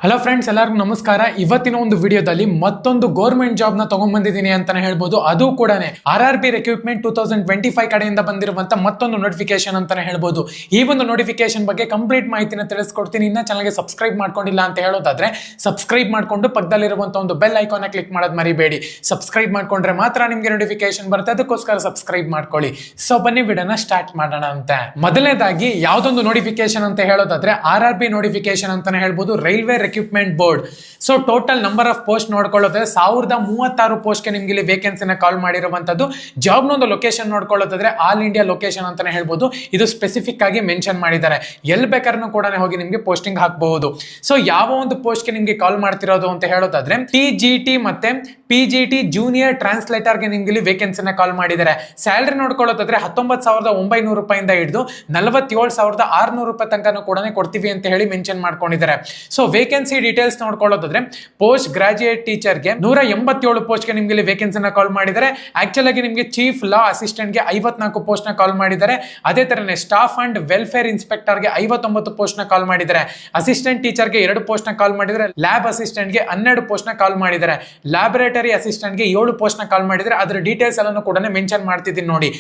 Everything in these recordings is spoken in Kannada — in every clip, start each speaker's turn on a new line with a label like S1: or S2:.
S1: ಹಲೋ ಫ್ರೆಂಡ್ಸ್, ಎಲ್ಲರಿಗೂ ನಮಸ್ಕಾರ. ಇವತ್ತಿನ ಒಂದು ವಿಡಿಯೋದಲ್ಲಿ ಮತ್ತೊಂದು ಗೌರ್ಮೆಂಟ್ ಜಾಬ್ ನ ತಗೊಂಡ್ಬಂದಿದ್ದೀನಿ ಅಂತಾನೆ ಹೇಳ್ಬೋದು. ಅದು ಕೂಡ RRB ರಿಕ್ರೂಟ್ಮೆಂಟ್ 2025 ಕಡೆಯಿಂದ ಬಂದಿರುವಂತ ಮತ್ತೊಂದು ನೋಟಿಫಿಕೇಶನ್ ಅಂತಾನೆ ಹೇಳ್ಬೋದು. ಈ ಒಂದು ನೋಟಿಫಿಕೇಶನ್ ಬಗ್ಗೆ ಕಂಪ್ಲೀಟ್ ಮಾಹಿತಿನ ತಿಳಿಸ್ಕೊಡ್ತೀನಿ. ಇನ್ನ ಚಾನಲ್ಗೆ ಸಬ್ಸ್ಕ್ರೈಬ್ ಮಾಡ್ಕೊಂಡಿಲ್ಲ ಅಂತ ಹೇಳೋದಾದ್ರೆ ಸಬ್ಸ್ಕ್ರೈಬ್ ಮಾಡ್ಕೊಂಡು ಪಕ್ಕದಲ್ಲಿರುವಂತ ಒಂದು ಬೆಲ್ ಐಕಾನ್ ಕ್ಲಿಕ್ ಮಾಡೋದು ಮರಿಬೇಡಿ. ಸಬ್ಸ್ಕ್ರೈಬ್ ಮಾಡ್ಕೊಂಡ್ರೆ ಮಾತ್ರ ನಿಮ್ಗೆ ನೋಟಿಫಿಕೇಶನ್ ಬರುತ್ತೆ, ಅದಕ್ಕೋಸ್ಕರ ಸಬ್ಸ್ಕ್ರೈಬ್ ಮಾಡ್ಕೊಳ್ಳಿ. ಸೊ ಬನ್ನಿ ವಿಡಿಯೋನ ಸ್ಟಾರ್ಟ್ ಮಾಡೋಣ ಅಂತ. ಮೊದಲನೇದಾಗಿ ಯಾವ್ದೊಂದು ನೋಟಿಫಿಕೇಶನ್ ಅಂತ ಹೇಳೋದಾದ್ರೆ RRB ನೋಟಿಫಿಕೇಶನ್ ಅಂತಾನೆ ಹೇಳ್ಬೋದು, railway recruitment board. So total number of post ನೋಡ್ಕೊಳ್ಳೋದ್ರೆ 1036 ಪೋಸ್ಟ್ಗೆ ನಿಮ್ಗೆ ಇಲ್ಲಿ ವೇಕೆನ್ಸಿನ ಕಾಲ್ ಮಾಡಿರುವಂತದ್ದು. ಜಾಬ್ ಒಂದು ಲೊಕೇಶನ್ ನೋಡ್ಕೊಳ್ಳೋದಾದ್ರೆ ಆಲ್ ಇಂಡಿಯಾ ಲೊಕೇಶನ್ ಅಂತಾನೆ ಹೇಳ್ಬೋದು. ಇದು ಸ್ಪೆಸಿಫಿಕ್ ಆಗಿ ಮೆನ್ಷನ್ ಮಾಡಿದ್ದಾರೆ. ಎಲ್ಲಿ ಬೇಕಾದ್ರೂ ಕೂಡ ಹೋಗಿ ನಿಮ್ಗೆ ಪೋಸ್ಟಿಂಗ್ ಹಾಕಬಹುದು. ಸೊ ಯಾವ ಒಂದು ಪೋಸ್ಟ್ಗೆ ನಿಮ್ಗೆ ಕಾಲ್ ಮಾಡ್ತಿರೋದು ಅಂತ ಹೇಳೋದಾದ್ರೆ TGT ಮತ್ತೆ PGT ಜೂನಿಯರ್ ಟ್ರಾನ್ಸ್ಲೇಟರ್ಗೆ ನಿಮ್ಗೆ ಇಲ್ಲಿ ವೇಕೆನ್ಸಿನ ಕಾಲ್ ಮಾಡಿದ್ದಾರೆ. ಸ್ಯಾಲರಿ ನೋಡ್ಕೊಳ್ಳೋದಾದ್ರೆ 19,900 ರೂಪಾಯಿಂದ ಹಿಡಿದು 47,600 ರೂಪಾಯಿ ತನಕ ಕೂಡ ಕೊಡ್ತೀವಿ ಅಂತ ಹೇಳಿ ಮೆನ್ಷನ್ ಮಾಡ್ಕೊಂಡಿದ್ದಾರೆ. ಸೊ ವೇಕೆನ್ಸಿ ಡೀಟೇಲ್ಸ್ ನೋಡ್ಕೊಳ್ಳೋದಾದ್ರೆ ಪೋಸ್ಟ್ ಗ್ರಾಜುಯೇಟ್ ಟೀಚರ್ಗೆ 187 ಪೋಸ್ಟ್ಗೆ ನಿಮ್ಗೆ ಇಲ್ಲಿ ವೇಕೆನ್ಸಿನ ಕಾಲ್ ಮಾಡಿದ್ದಾರೆ. ಆಕ್ಚುಲ್ ಆಗಿ ನಿಮ್ಗೆ ಚೀಫ್ ಲಾ ಅಸಿಸ್ಟೆಂಟ್ಗೆ 54 ಪೋಸ್ಟ್ ನ ಕಾಲ್ ಮಾಡಿದ್ದಾರೆ. ಅದೇ ತರನೇ ಸ್ಟಾಫ್ ಅಂಡ್ ವೆಲ್ಫೇರ್ ಇನ್ಸ್ಪೆಕ್ಟರ್ಗೆ 59 ಪೋಸ್ಟ್ ನ ಕಾಲ್ ಮಾಡಿದ್ದಾರೆ. ಅಸಿಸ್ಟೆಂಟ್ ಟೀಚರ್ಗೆ 2 ಪೋಸ್ಟ್ ನ ಕಾಲ್ ಮಾಡಿದ್ದಾರೆ. ಲ್ಯಾಬ್ ಅಸಿಸ್ಟೆಂಟ್ಗೆ 12 ಪೋಸ್ಟ್ ನ ಕಾಲ್ ಮಾಡಿದ್ದಾರೆ. ಲ್ಯಾಬೊರೇಟರಿ ಅಸಿಸ್ಟೆಂಟ್ಗೆ 7 ಪೋಸ್ಟ್ ನ ಕಾಲ್ ಮಾಡಿದ್ದಾರೆ. ಅದರ ಡೀಟೇಲ್ಸ್ ಎಲ್ಲಾನು ಕೂಡ ಮೆನ್ಷನ್ ಮಾಡ್ತಿದ್ದೀನಿ ನೋಡಿ.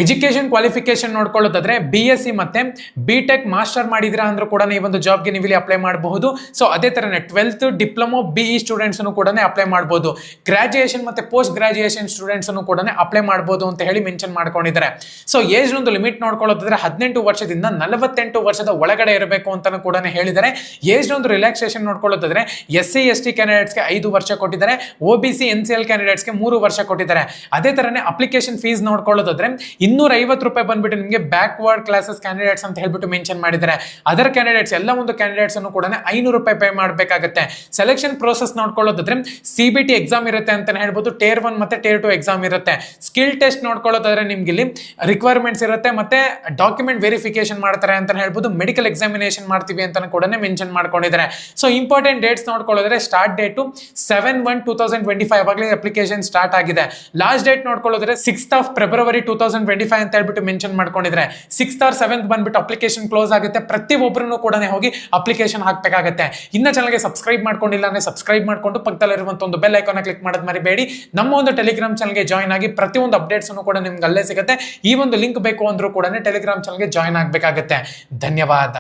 S1: ಎಜುಕೇಶನ್ ಕ್ವಾಲಿಫಿಕೇಶನ್ ನೋಡ್ಕೊಳ್ಳೋದಾದ್ರೆ BSc ಮತ್ತೆ BTech ಮಾಸ್ಟರ್ ಮಾಡಿದಿರಾ ಅಂದ್ರೂ ಕೂಡ ಈ ಒಂದು ಜಾಬ್ಗೆ ನೀವು ಇಲ್ಲಿ ಅಪ್ಲೈ ಮಾಡಬಹುದು. ಸೊ ಅದೇ ತರನೇ 12th ಡಿಪ್ಲೊಮೊ BE ಸ್ಟೂಡೆಂಟ್ಸ್ ಕೂಡ ಅಪ್ಲೈ ಮಾಡಬಹುದು. ಗ್ರಾಜುಯೇಷನ್ ಮತ್ತೆ ಪೋಸ್ಟ್ ಗ್ರಾಜುಯೇಷನ್ ಸ್ಟೂಡೆಂಟ್ಸ್ ಕೂಡ ಅಪ್ಲೈ ಮಾಡಬಹುದು ಅಂತ ಹೇಳಿ ಮೆನ್ಷನ್ ಮಾಡ್ಕೊಂಡಿದ್ದಾರೆ. ಸೊ ಏಜ್ ಒಂದು ಲಿಮಿಟ್ ನೋಡ್ಕೊಳ್ಳೋದಾದ್ರೆ 18 ವರ್ಷದಿಂದ 48 ವರ್ಷದ ಒಳಗಡೆ ಇರಬೇಕು ಅಂತಾನು ಕೂಡ ಹೇಳಿದ್ದಾರೆ. ಏಜ್ ಒಂದು ರಿಲ್ಯಾಕ್ಸೇಷನ್ ನೋಡ್ಕೊಳ್ಳೋದಾದ್ರೆ SC ST ಕ್ಯಾಂಡಿಡೇಟ್ಸ್ಗೆ 5 ವರ್ಷ ಕೊಟ್ಟಿದ್ದಾರೆ. OBC NCL ಕ್ಯಾಂಡಿಡೇಟ್ಸ್ಗೆ 3 ವರ್ಷ ಕೊಟ್ಟಿದ್ದಾರೆ. ಅದೇ ತರನೇ ಅಪ್ಲಿಕೇಶನ್ ಫೀಸ್ ನೋಡ್ಕೊಳ್ಳೋದಾದ್ರೆ 250 ರೂಪಾಯಿ ಬಂದ್ಬಿಟ್ಟು ನಿಮಗೆ ಬ್ಯಾಕ್ವರ್ಡ್ ಕ್ಲಾಸಸ್ ಕ್ಯಾಂಡಿಡೇಟ್ಸ್ ಅಂತ ಹೇಳ್ಬಿಟ್ಟು ಮೆನ್ಷನ್ ಮಾಡಿದ್ದಾರೆ. ಅದರ್ ಕ್ಯಾಂಡಿಡೇಟ್ಸ್ ಎಲ್ಲ ಒಂದು ಕ್ಯಾಂಡಿಡೇಟ್ಸ್ ಅನ್ನು ಕೂಡ 500 ರೂಪಾಯಿ ಪೇ ಮಾಡಬೇಕಾಗುತ್ತೆ. ಸೆಲೆಕ್ಷನ್ ಪ್ರೋಸೆಸ್ ನೋಡ್ಕೊಳ್ಳೋದಾದ್ರೆ CBT ಎಕ್ಸಾಮ್ ಇರುತ್ತೆ ಅಂತಾನೆ ಹೇಳ್ಬೋದು. Tier 1 ಮತ್ತೆ Tier 2 ಎಕ್ಸಾಮ್ ಇರುತ್ತೆ. ಸ್ಕಿಲ್ ಟೆಸ್ಟ್ ನೋಡ್ಕೊಳ್ಳೋದಾದ್ರೆ ನಿಮ್ಗೆ ಇಲ್ಲಿ ರಿಕ್ವೈರ್ಮೆಂಟ್ಸ್ ಇರುತ್ತೆ ಮತ್ತೆ ಡಾಕ್ಯುಮೆಂಟ್ ವೆರಿಫಿಕೇಶನ್ ಮಾಡ್ತಾರೆ ಅಂತ ಹೇಳ್ಬೋದು. ಮೆಡಿಕಲ್ ಎಕ್ಸಾಮಿನೇಷನ್ ಮಾಡ್ತೀವಿ ಅಂತ ಕೂಡ ಮೆನ್ಷನ್ ಮಾಡ್ಕೊಂಡಿದ್ದಾರೆ. ಸೊ ಇಂಪಾರ್ಟೆಂಟ್ ಡೇಟ್ಸ್ ನೋಡ್ಕೊಳ್ಳೋದ್ರೆ ಸ್ಟಾರ್ಟ್ ಡೇಟ್ 7/1/2025 ಅವಾಗಲೇ ಅಪ್ಲಿಕೇಶನ್ ಸ್ಟಾರ್ಟ್ ಆಗಿದೆ. ಲಾಸ್ಟ್ ಡೇಟ್ ನೋಡ್ಕೊಳ್ಳೋದ್ರೆ 6th of February 2025 ಅಂತ ಹೇಳ್ಬಿಟ್ಟು ಮೆನ್ಷನ್ ಮಾಡ್ಕೊಂಡಿದ್ರೆ 6th or 7th ಬಂದ್ಬಿಟ್ಟು ಅಪ್ಲಿಕೇಶನ್ ಕ್ಲೋಸ್ ಆಗುತ್ತೆ. ಪ್ರತಿಯೊಬ್ಬರೂ ಕೂಡ ಹೋಗಿ ಅಪ್ಲಿಕೇಶನ್ ಹಾಕಬೇಕಾಗುತ್ತೆ. ಇನ್ನ ಚಾನಲ್ಗೆ ಸಬ್ಸ್ಕ್ರೈಬ್ ಮಾಡ್ಕೊಂಡಿಲ್ಲ ಅಂದ್ರೆ ಸಬ್ಸ್ಕ್ರೈಬ್ ಮಾಡ್ಕೊಂಡು ಪಕ್ಕದಲ್ಲಿರುವಂತ ಒಂದು ಬೆಲ್ ಐಕಾನ್ ಕ್ಲಿಕ್ ಮಾಡೋದು ಮರಿಬೇಡಿ. ನಮ್ಮ ಒಂದು ಟೆಲಿಗ್ರಾಮ್ ಚಾನಲ್ಗೆ ಜಾಯ್ನ್ ಆಗಿ ಪ್ರತಿಯೊಂದು ಅಪ್ಡೇಟ್ಸ್ ಕೂಡ ನಿಮ್ಗೆ ಅಲ್ಲೇ ಸಿಗುತ್ತೆ. ಈ ಒಂದು ಲಿಂಕ್ ಬೇಕು ಅಂದ್ರೂ ಕೂಡ ಟೆಲಿಗ್ರಾಮ್ ಚಾನಲ್ಗೆ ಜಾಯ್ನ್ ಆಗಬೇಕಾಗುತ್ತೆ. ಧನ್ಯವಾದ.